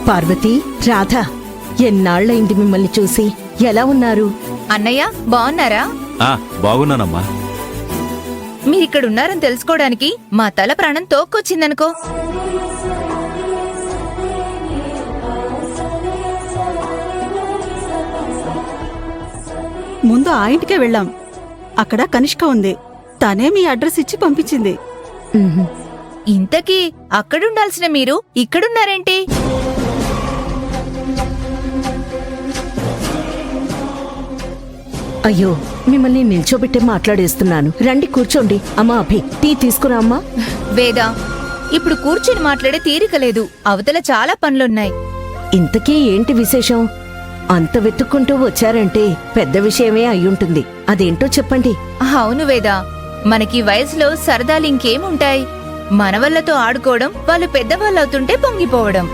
పార్వతి, రాధ, ఎన్నాళ్లయింది మిమ్మల్ని చూసి. ఎలా ఉన్నారు? అన్నయ్య బాగున్నారా? బాగున్నానమ్మా. మీరిక్కడున్నారని తెలుసుకోవడానికి మా తల ప్రాణం తోక్కొచ్చిందనుకో. ముందు ఆ ఇంటికే వెళ్ళాం. అక్కడ కనిష్క ఉంది. తనే మీ అడ్రస్ ఇచ్చి పంపించింది. ఇంతకీ అక్కడుండాల్సిన మీరు ఇక్కడున్నారేంటి? అయ్యో, మిమ్మల్ని నిల్చోబెట్టే మాట్లాడేస్తున్నాను. రండి కూర్చోండి. అమ్మా అభి, టీ తీసుకురా అమ్మా. వేదా, ఇప్పుడు కూర్చుని మాట్లాడే తీరిక లేదు. అవతల చాలా పనులున్నాయి. ఇంతకీ ఏంటి విశేషం? అంత వెతుక్కుంటూ వచ్చారంటే పెద్ద విషయమే అయ్యుంటుంది. అదేంటో చెప్పండి. అవును వేదా, మనకి వయసులో సరదాలు ఇంకేముంటాయి? మనవళ్లతో ఆడుకోవడం, వాళ్ళు పెద్దవాళ్ళవుతుంటే పొంగిపోవడం.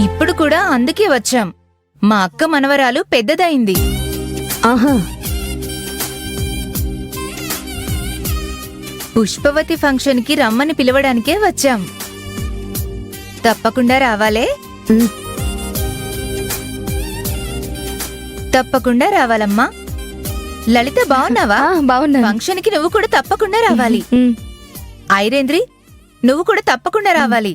ఇప్పుడు కూడా అందుకే వచ్చాం. మా అక్క మనవరాలు పెద్దదైంది. ఆహా, పుష్పవతి ఫంక్షన్ కి రమ్మని పిలవడానికే వచ్చాం. తప్పకుండా రావాలే? తప్పకుండా రావాలమ్మా. లలిత బావున్నావా? బావున్నా. ఫంక్షన్ కి నువ్వు కూడా తప్పకుండా రావాలి. ఐరేంద్రి, నువ్వు కూడా తప్పకుండా రావాలి.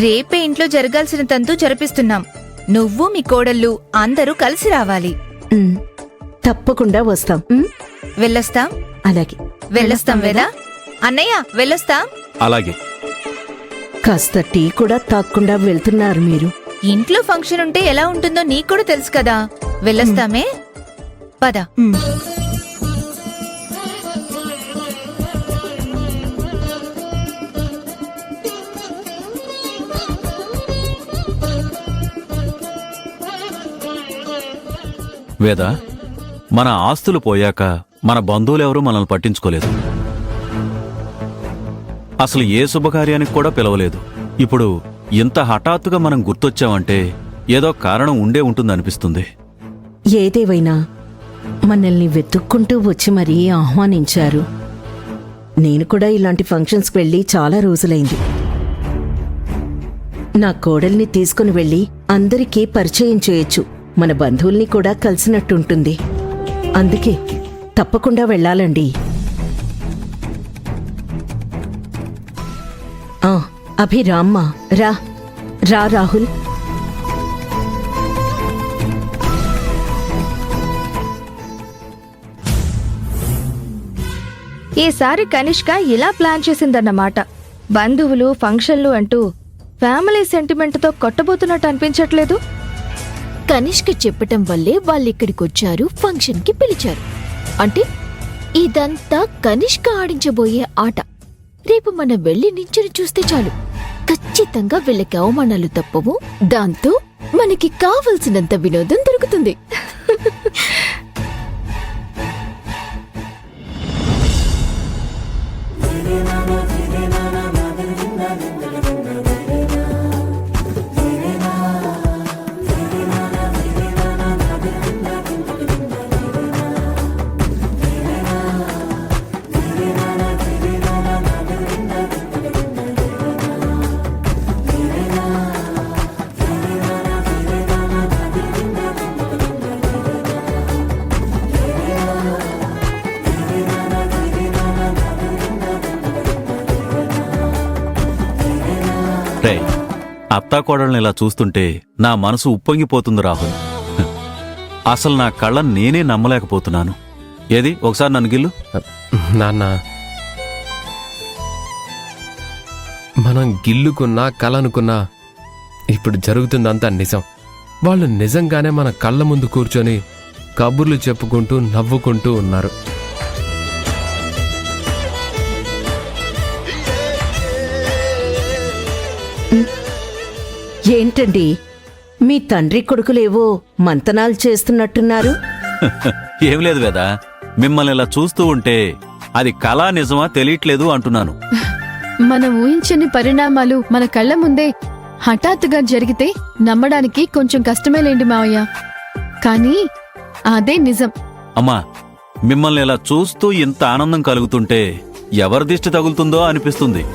రేపే ఇంట్లో జరగాల్సిన తంతు జరిపిస్తున్నాం. నువ్వు మీ కోడళ్ళు అందరూ కలిసి రావాలి. తప్పకుండా వస్తాం. వెళ్ళొస్తాం. అలాగే వెళ్ళొస్తాం వేదా. అన్నయ్య వెళ్ళొస్తాం. అలాగే. కాస్త టీ కూడా తాక్కుండా వెళ్తున్నారు మీరు. ఇంట్లో ఫంక్షన్ ఉంటే ఎలా ఉంటుందో నీకు కూడా తెలుసు కదా. వెళ్ళొస్తామే, పద. వేద, మన ఆస్తులు పోయాక మన బంధువులెవరూ మనల్ని పట్టించుకోలేదు. అసలు ఏ శుభకార్యానికి కూడా పిలవలేదు. ఇప్పుడు ఇంత హఠాత్తుగా మనం గుర్తొచ్చామంటే ఏదో కారణం ఉండే ఉంటుందనిపిస్తుంది. ఏదేవైనా మనల్ని వెతుక్కుంటూ వచ్చి మరీ ఆహ్వానించారు. నేను కూడా ఇలాంటి ఫంక్షన్స్కి వెళ్ళి చాలా రోజులైంది. నా కోడల్ని తీసుకుని వెళ్ళి అందరికీ పరిచయం చేయొచ్చు. మన బంధువుల్ని కూడా కలిసినట్టుంటుంది. అందుకే తప్పకుండా వెళ్ళాలండి. అభిరామ్మా, రా రా రాహుల్. ఈసారి కనిష్క ఇలా ప్లాన్ చేసిందన్నమాట. బంధువులు, ఫంక్షన్లు అంటూ ఫ్యామిలీ సెంటిమెంట్తో కొట్టబోతున్నట్టు అనిపించట్లేదు. కనిష్క చెప్పటం వల్లే వాళ్ళిక్కడికొచ్చారు, ఫంక్షన్ కి పిలిచారు. అంటే ఇదంతా కనిష్క ఆడించబోయే ఆట. రేపు మనం వెళ్లి నించుని చూస్తే చాలు, ఖచ్చితంగా వీళ్ళకి అవమానాలు తప్పవు. దాంతో మనకి కావలసినంత వినోదం దొరుకుతుంది. రే, అత్తాకోడల్ని ఇలా చూస్తుంటే నా మనసు ఉప్పొంగిపోతుంది రాహుల్. అసలు నా కళ్ళని నేనే నమ్మలేకపోతున్నాను. ఏది, ఒకసారి నన్ను గిల్లు. నాన్న, మనం గిల్లుకున్నా కలనుకున్నా ఇప్పుడు జరుగుతుందంతా నిజం. వాళ్ళు నిజంగానే మన కళ్ళ ముందు కూర్చొని కబుర్లు చెప్పుకుంటూ నవ్వుకుంటూ ఉన్నారు. ఏంటండి, మీ తండ్రి కొడుకులేవో మంతనాలు చేస్తున్నట్టున్నారు? ఏం లేదు వేదా, మిమ్మల్ని ఇలా చూస్తూ ఉంటే అది కళా నిజమా తెలియట్లేదు అంటున్నాను. మనం ఊహించని పరిణామాలు మన కళ్ల ముందే హఠాత్తుగా జరిగితే నమ్మడానికి కొంచెం కష్టమేలేండి మావయ్య. కానీ అదే నిజం. అమ్మా, మిమ్మల్ని ఇలా చూస్తూ ఇంత ఆనందం కలుగుతుంటే ఎవరి దిష్టి తగులుతుందో అనిపిస్తుంది.